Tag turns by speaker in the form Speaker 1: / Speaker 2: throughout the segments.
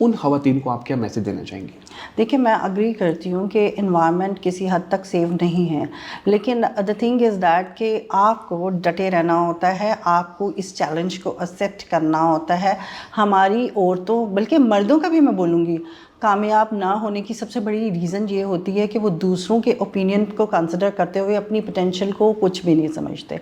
Speaker 1: ان خواتین کو آپ کیا میسج دینا چاہیں گے؟
Speaker 2: دیکھیں میں اگری کرتی ہوں کہ انوائرمنٹ کسی حد تک سیف نہیں ہے, لیکن دا تھنگ از دیٹ کہ آپ کو ڈٹے رہنا ہوتا ہے, آپ کو اس چیلنج کو ایکسیپٹ کرنا ہوتا ہے. ہماری عورتوں بلکہ مردوں کا بھی میں بولوں گی کامیاب نہ ہونے کی سب سے بڑی ریزن یہ ہوتی ہے کہ وہ دوسروں کے اوپینین کو کنسیڈر کرتے ہوئے اپنی پوٹینشیل کو کچھ بھی نہیں سمجھتے.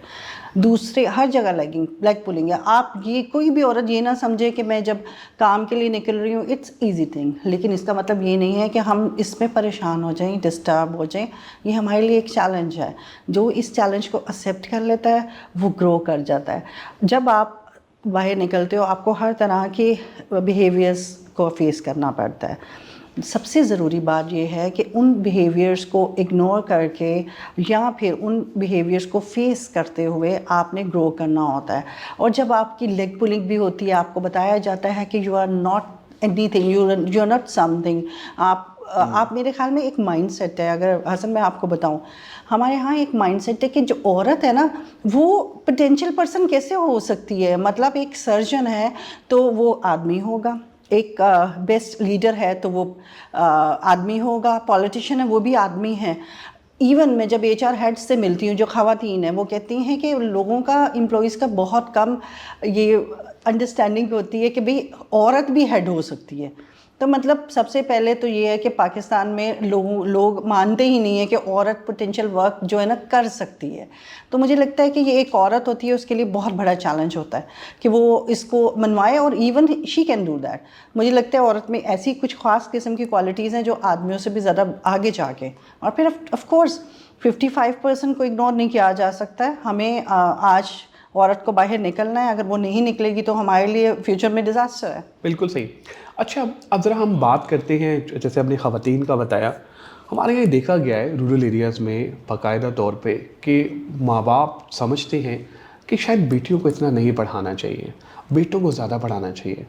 Speaker 2: دوسرے ہر جگہ لیگ پولنگ ہے. آپ یہ کوئی بھی عورت یہ نہ سمجھے کہ میں جب کام کے لیے نکل رہی ہوں اٹس ایزی تھنگ, لیکن اس کا مطلب یہ نہیں ہے کہ ہم اس میں پریشان ہو جائیں, ڈسٹرب ہو جائیں. یہ ہمارے لیے ایک چیلنج ہے. جو اس چیلنج کو ایکسیپٹ کر لیتا ہے وہ گرو کر جاتا ہے. جب آپ باہر نکلتے ہو آپ کو ہر طرح کے بیہیویئرس کو فیس کرنا پڑتا ہے. سب سے ضروری بات یہ ہے کہ ان بیہیویئرس کو اگنور کر کے یا پھر ان بیہیویئرس کو فیس کرتے ہوئے آپ نے گرو کرنا ہوتا ہے. اور جب آپ کی لیگ پولنگ بھی ہوتی ہے, آپ کو بتایا جاتا ہے کہ you are not anything, you are not something. آپ میرے خیال میں ایک مائنڈ سیٹ ہے, اگر حسن میں آپ کو بتاؤں ہمارے ہاں ایک مائنڈ سیٹ ہے کہ جو عورت ہے نا وہ پوٹینشیل پرسن کیسے ہو سکتی ہے. مطلب ایک سرجن ہے تو وہ آدمی ہوگا, ایک بیسٹ لیڈر ہے تو وہ آدمی ہوگا, پولیٹیشین ہے وہ بھی آدمی ہے. ایون میں جب HR ہیڈ سے ملتی ہوں جو خواتین ہیں وہ کہتی ہیں کہ لوگوں کا امپلائیز کا بہت کم یہ انڈرسٹینڈنگ ہوتی ہے کہ بھئی عورت بھی ہیڈ ہو سکتی ہے. تو مطلب سب سے پہلے تو یہ ہے کہ پاکستان میں لوگ مانتے ہی نہیں ہیں کہ عورت پوٹینشیل ورک جو ہے نا کر سکتی ہے. تو مجھے لگتا ہے کہ یہ ایک عورت ہوتی ہے اس کے لیے بہت بڑا چیلنج ہوتا ہے کہ وہ اس کو منوائے, اور even she can do that. مجھے لگتا ہے عورت میں ایسی کچھ خاص قسم کی کوالٹیز ہیں جو آدمیوں سے بھی زیادہ آگے جا کے. اور پھر آف کورس 55% کو اگنور نہیں کیا جا سکتا ہے. ہمیں آج عورت کو باہر نکلنا ہے, اگر وہ نہیں نکلے گی تو ہمارے لیے فیوچر میں ڈیزاسٹر ہے.
Speaker 1: بالکل صحیح. اچھا اب ذرا ہم بات کرتے ہیں, جیسے اپنی خواتین کا بتایا, ہمارے یہاں دیکھا گیا ہے رورل ایریاز میں باقاعدہ طور پہ کہ ماں باپ سمجھتے ہیں کہ شاید بیٹیوں کو اتنا نہیں پڑھانا چاہیے, بیٹوں کو زیادہ پڑھانا چاہیے.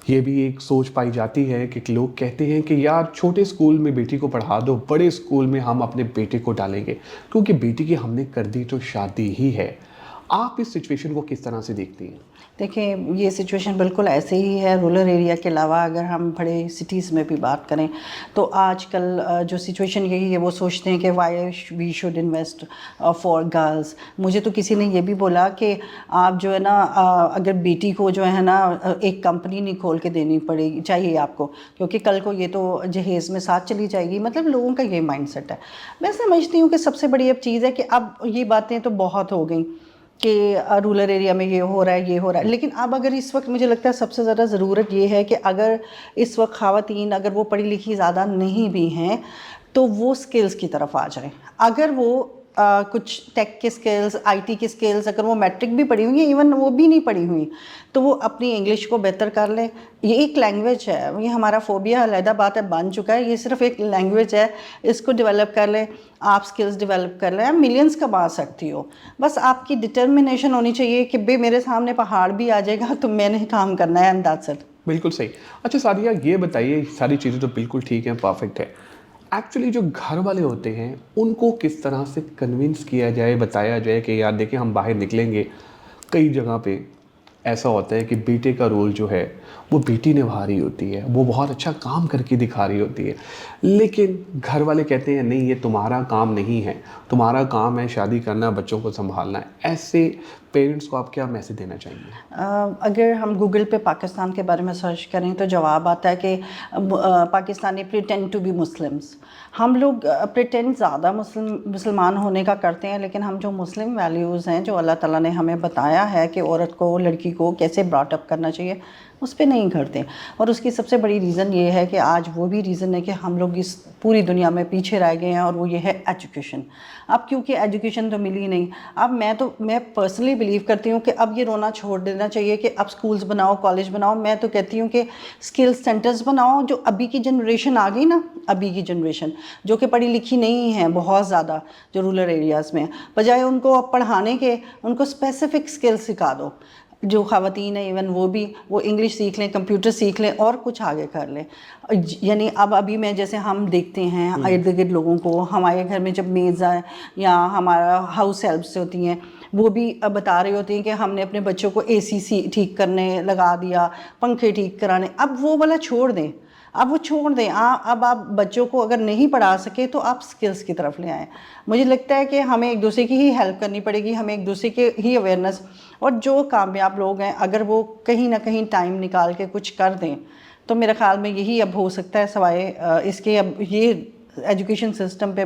Speaker 1: یہ بھی ایک سوچ پائی جاتی ہے کہ لوگ کہتے ہیں کہ یار چھوٹے اسکول میں بیٹی کو پڑھا دو, بڑے اسکول میں ہم اپنے بیٹے کو ڈالیں گے کیونکہ بیٹی کی ہم نے کر دی تو شادی ہی ہے. آپ اس سچویشن کو کس طرح سے دیکھتی ہیں؟
Speaker 2: دیکھیں یہ سچویشن بالکل ایسے ہی ہے. رورل ایریا کے علاوہ اگر ہم بڑے سٹیز میں بھی بات کریں تو آج کل جو سچویشن یہی ہے, وہ سوچتے ہیں کہ why we should invest for girls. مجھے تو کسی نے یہ بھی بولا کہ آپ جو ہے نا اگر بیٹی کو جو ہے نا ایک کمپنی نہیں کھول کے دینی پڑے گی چاہیے آپ کو, کیونکہ کل کو یہ تو جہیز میں ساتھ چلی جائے گی. مطلب لوگوں کا یہ مائنڈ سیٹ ہے. میں سمجھتی ہوں کہ سب سے بڑی اب چیز ہے کہ اب یہ باتیں تو بہت ہو گئیں کہ رورل ایریا میں یہ ہو رہا ہے یہ ہو رہا ہے, لیکن اب اگر اس وقت مجھے لگتا ہے سب سے زیادہ ضرورت یہ ہے کہ اگر اس وقت خواتین اگر وہ پڑھی لکھی زیادہ نہیں بھی ہیں تو وہ سکلز کی طرف آ جائیں. اگر وہ کچھ ٹیک کے سکلز, IT کے سکلز, اگر وہ میٹرک بھی پڑھی ہوئی ہیں, ایون وہ بھی نہیں پڑھی ہوئی, تو وہ اپنی انگلش کو بہتر کر لیں. یہ ایک لینگویج ہے, یہ ہمارا فوبیا علیحدہ بات ہے بن چکا ہے, یہ صرف ایک لینگویج ہے, اس کو ڈیولپ کر لیں. آپ سکلز ڈیولپ کر لیں, آپ ملینز کما سکتی ہو. بس آپ کی ڈٹرمنیشن ہونی چاہیے کہ بھئی میرے سامنے پہاڑ بھی آ جائے گا تو میں نے کام کرنا ہے, اینڈ دیٹس اٹ.
Speaker 1: بالکل صحیح. اچھا سعدیہ یہ بتائیے, ساری چیزیں تو بالکل ٹھیک ہیں, پرفیکٹ ہے. ایکچولی جو گھر والے ہوتے ہیں ان کو کس طرح سے کنونس کیا جائے, بتایا جائے کہ یار دیکھیں ہم باہر نکلیں گے, کئی جگہ پہ ایسا ہوتا ہے کہ بیٹے کا رول جو ہے وہ بیٹی نبھا رہی ہوتی ہے, وہ بہت اچھا کام کر کے دکھا رہی ہوتی ہے, لیکن گھر والے کہتے ہیں نہیں یہ تمہارا کام نہیں ہے, تمہارا کام ہے شادی کرنا, بچوں کو سنبھالنا ہے. ایسے پیرنٹس کو آپ کیا میسج دینا چاہیں گے؟
Speaker 2: اگر ہم گوگل پہ پاکستان کے بارے میں سرچ کریں تو جواب آتا ہے کہ Pakistani pretend to be Muslims. ہم لوگ پریٹینڈ زیادہ مسلمان ہونے کا کرتے ہیں, لیکن ہم جو مسلم ویلیوز ہیں جو اللہ تعالیٰ نے ہمیں بتایا ہے کہ عورت کو, لڑکی کو کیسے براٹ اپ کرنا چاہیے, اس پہ نہیں کرتے. اور اس کی سب سے بڑی ریزن یہ ہے کہ آج وہ بھی ریزن ہے کہ ہم لوگ اس پوری دنیا میں پیچھے رہ گئے ہیں, اور وہ یہ ہے ایجوکیشن. اب کیونکہ ایجوکیشن تو ملی نہیں, اب میں پرسنلی بلیو کرتی ہوں کہ اب یہ رونا چھوڑ دینا چاہیے کہ اب سکولز بناؤ, کالج بناؤ. میں تو کہتی ہوں کہ اسکل سینٹرز بناؤ. جو ابھی کی جنریشن آ گئی نا, ابھی کی جنریشن جو کہ پڑھی لکھی نہیں ہے بہت زیادہ, جو رورل ایریاز میں, بجائے ان کو پڑھانے کے ان کو اسپیسیفک اسکل سکھا دو. جو خواتین ہیں ایون وہ انگلش سیکھ لیں, کمپیوٹر سیکھ لیں, اور کچھ آگے کر لیں. یعنی ابھی میں جیسے ہم دیکھتے ہیں ارد گرد لوگوں کو, ہمارے گھر میں جب میز آئے یا ہمارا ہاؤس ہیلپس ہوتی ہیں, وہ بھی بتا رہی ہوتی ہیں کہ ہم نے اپنے بچوں کو اے سی ٹھیک کرنے لگا دیا, پنکھے ٹھیک کرانے. اب وہ والا چھوڑ دیں, اب وہ چھوڑ دیں. اب آپ بچوں کو اگر نہیں پڑھا سکے تو آپ سکلز کی طرف لے آئیں. مجھے لگتا ہے کہ ہمیں ایک دوسرے کی ہی ہیلپ کرنی پڑے گی, ہمیں ایک دوسرے کی ہی اویئرنیس, اور جو کامیاب لوگ ہیں اگر وہ کہیں نہ کہیں ٹائم نکال کے کچھ کر دیں تو میرے خیال میں یہی اب ہو سکتا ہے, سوائے اس کے اب یہ ایجوکیشن سسٹم پہ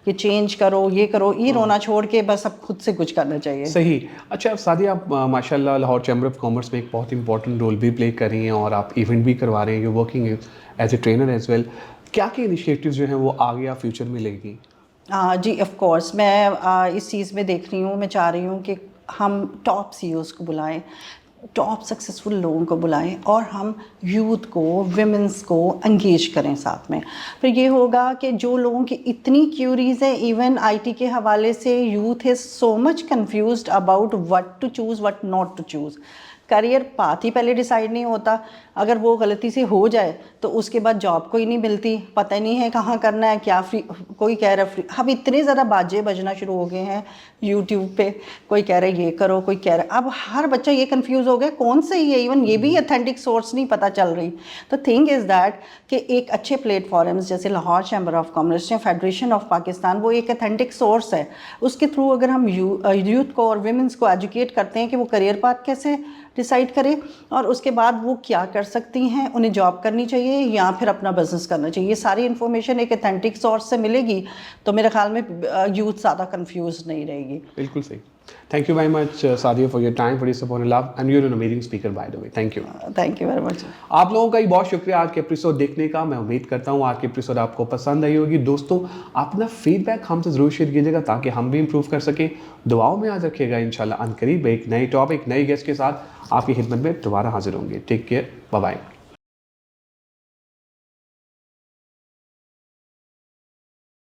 Speaker 2: کہ چینج کرو, یہ کرو, یہ رونا چھوڑ کے بس اب خود سے کچھ کرنا چاہیے.
Speaker 1: صحیح. اچھا سعدیہ, آپ ماشاء اللہ لاہور چیمبر آف کامرس میں ایک بہت امپورٹنٹ رول بھی پلے کر رہی ہیں اور آپ ایونٹ بھی کروا رہے ہیں, you working as a trainer as well. کیا کیا انیشیٹیوز جو ہیں وہ آگے آپ فیوچر میں لے گی؟
Speaker 2: جی آف کورس, میں اس چیز میں دیکھ رہی ہوں, میں چاہ رہی ہوں کہ ہم ٹاپ سی اوز کو بلائیں, ٹاپ سکسیزفل لوگوں کو بلائیں, اور ہم یوتھ کو, ویمنس کو انگیج کریں ساتھ میں. پھر یہ ہوگا کہ جو لوگوں کی اتنی کیوریز ہیں, ایون آئی ٹی کے حوالے سے youth is so much confused about what to choose what not to choose. Career path ہی پہلے ڈیسائیڈ نہیں ہوتا, اگر وہ غلطی سے ہو جائے تو اس کے بعد جاب کوئی نہیں ملتی, پتہ ہی نہیں ہے کہاں کرنا ہے, کیا فری, کوئی کہہ رہا ہے فری. اب اتنے زیادہ باجے بجنا شروع ہو گئے ہیں یوٹیوب پہ, کوئی کہہ رہا ہے یہ کرو, کوئی کہہ رہا ہے, اب ہر بچہ یہ کنفیوز ہو گیا کون صحیح ہے, ایون یہ بھی اتھینٹک سورس نہیں پتہ چل رہی. تو تھنگ از دیٹ کہ ایک اچھے پلیٹ فارمز جیسے لاہور چیمبر آف کامرس یا فیڈریشن آف پاکستان, وہ ایک اتھینٹک سورس ہے. اس کے تھرو اگر ہم یوتھ کو اور ویمنس کو ایجوکیٹ کرتے ہیں کہ وہ کریئر پاتھ کیسے ڈیسائیڈ کرے, اور اس کے بعد وہ کیا کر سکتی ہیں, انہیں جاب کرنی چاہیے یا پھر اپنا بزنس کرنا چاہیے, یہ ساری انفارمیشن ایک اتھینٹک سورس سے ملے گی تو میرے خیال میں یوتھ زیادہ کنفیوز نہیں رہے گی.
Speaker 1: بالکل صحیح. Thank you very much, Sadia, for your time, for your support and love, and you're an amazing speaker, by the way. Thank you.
Speaker 2: Thank you very much.
Speaker 1: آپ لوگوں کا ہی بہت شکریہ آج کے ایپیسوڈ دیکھنے کا. میں امید کرتا ہوں آج کے ایپیسوڈ آپ کو پسند آئی ہوگی. دوستوں, اپنا فیڈ بیک ہم سے ضرور شیئر کیجیے گا تاکہ ہم بھی امپروو کر سکیں. دعاؤں میں یاد رکھیے گا. انشاءاللہ عنقریب ایک نئی ٹاپک, نئی گیسٹ کے ساتھ آپ کی خدمت میں دوبارہ حاضر ہوں گے. Take care, bye bye.